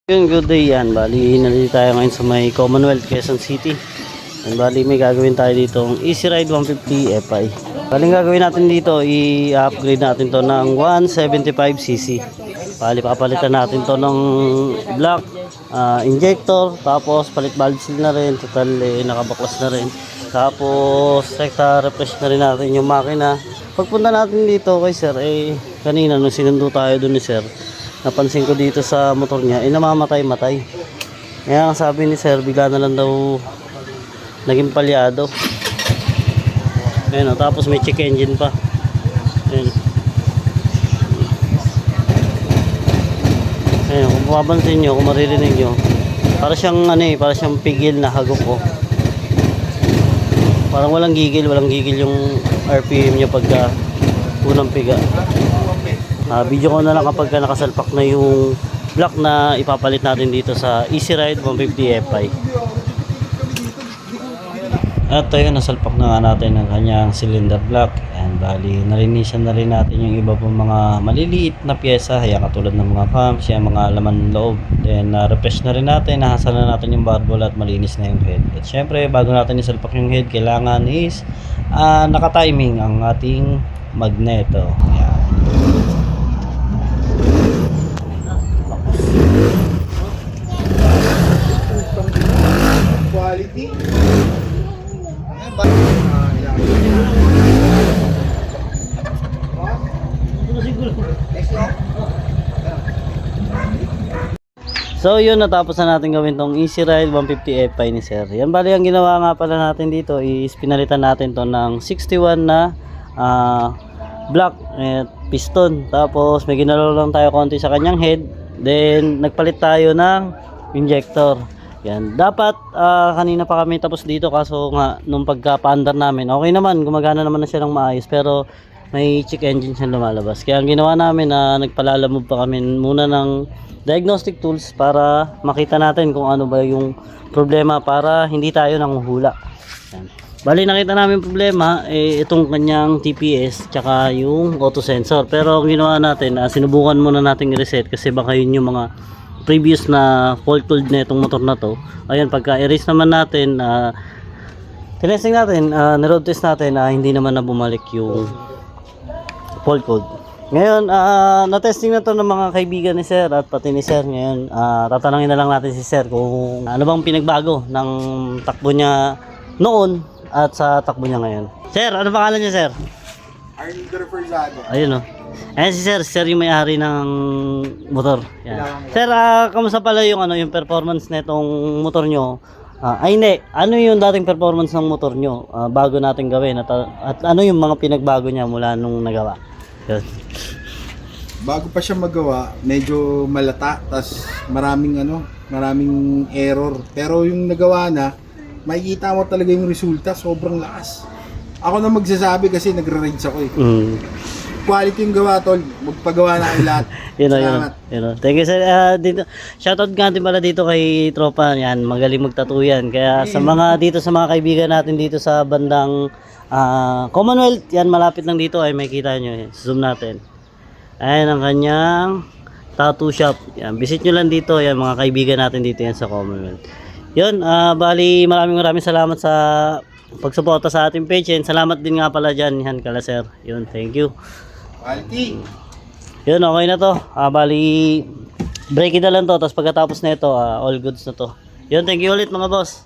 Yun, good day yan. Bali, nandito tayo ngayon sa may Commonwealth, Quezon City. And bali, may gagawin tayo dito ang Easy Ride 150 Fi. Bali, gagawin natin dito, i-upgrade natin to ng 175cc. Bali, papalitan natin to ng block injector. Tapos, palit valve seal na rin. Total, nakabaklas na rin. Tapos, sector refresh na rin natin yung makina. Pagpunta natin dito kay sir, kanina nung sinundo tayo dun ni sir, napansin ko dito sa motor niya, namamatay-matay. Kaya ang sabi ni sir, bigla na lang daw naging palyado. Ayun, tapos may check engine pa. Ayun. Ayun, kung mapapansin nyo, kung maririnig nyo, para siyang para siyang pigil na hagok ko. Parang walang gigil yung RPM niya pagka unang piga. Video ko na lang kapag nakasalpak na yung block na ipapalit natin dito sa Easy Ride 150 Fi. At ayun, nasalpak na nga natin ang kanyang cylinder block. And bali, narinisan na rin natin yung iba pang mga maliliit na pyesa. Yan, katulad ng mga cams, yan, mga laman loob. Then, refresh na rin natin, nahasal na natin yung barbell at malinis na yung head. At syempre, bago natin isalpak yung head, kailangan is naka-timing ang ating magneto. Yan. Quality. So yun, natapos na natin gawin tong Easy Ride 150 Fi ni sir. Yan, bali ang ginawa nga pala natin dito is pinalitan natin to ng 61 na block at piston. Tapos may ginalaw lang tayo konti sa kanyang head. Then nagpalit tayo ng injector. Yan. Dapat kanina pa kami tapos dito, kaso nga nung pagka-paandar namin, okay naman, gumagana naman na siya ng maayos, pero may check engine siya lumalabas. Kaya ang ginawa namin, nagpalalamove pa kami muna ng diagnostic tools para makita natin kung ano ba yung problema para hindi tayo nanghuhula. Yan. Bali, nakita namin problema itong kanyang TPS tsaka yung auto sensor. Pero ang ginawa natin, sinubukan muna natin i-reset kasi baka yun yung mga previous na fault code na itong motor na to. Ayan, pagka erase naman natin, tinesting natin, niroad test natin, hindi naman na bumalik yung fault code. Ngayon, na-testing na to ng mga kaibigan ni sir at pati ni sir. Ngayon, tatanungin na lang natin si sir kung ano bang pinagbago ng takbo niya noon at sa takbo niya ngayon. Sir, ano pangalan niya, sir? Arnildo Reforzado. Ayun, ayan si sir, sir yung may-ari ng motor. Yan. Sir, kamusta pala yung yung performance nitong motor nyo? Hindi, ano yung dating performance ng motor nyo bago natin gawin at ano yung mga pinagbago niya mula nung nagawa? Yun. Bago pa siya magawa, medyo malata, tas maraming error. Pero yung nagawa na, makikita mo talaga yung resulta, sobrang lakas. Ako na magsasabi kasi nagre-rides ako . Quality yung gawa, tol. Magpagawa na kayo lahat. Yun. Thank you, sir. Dito, shoutout nga din pala dito kay tropa. Yan, magaling magtattoo yan. Kaya sa mga kaibigan natin dito sa bandang Commonwealth, yan, malapit lang dito ay makikita nyo. Zoom natin. Ayan ang kanyang tattoo shop. Yan, visit nyo lang dito. Yan, mga kaibigan natin dito yan sa Commonwealth. Yun, bali maraming salamat sa pagsuporta sa ating page. And salamat din nga pala dyan, yan kala sir. Yun, thank you. Quality. Yun, okay na to. Bali, break it na lang to. Tapos pagkatapos na ito, all goods na to. Yun, thank you ulit mga boss.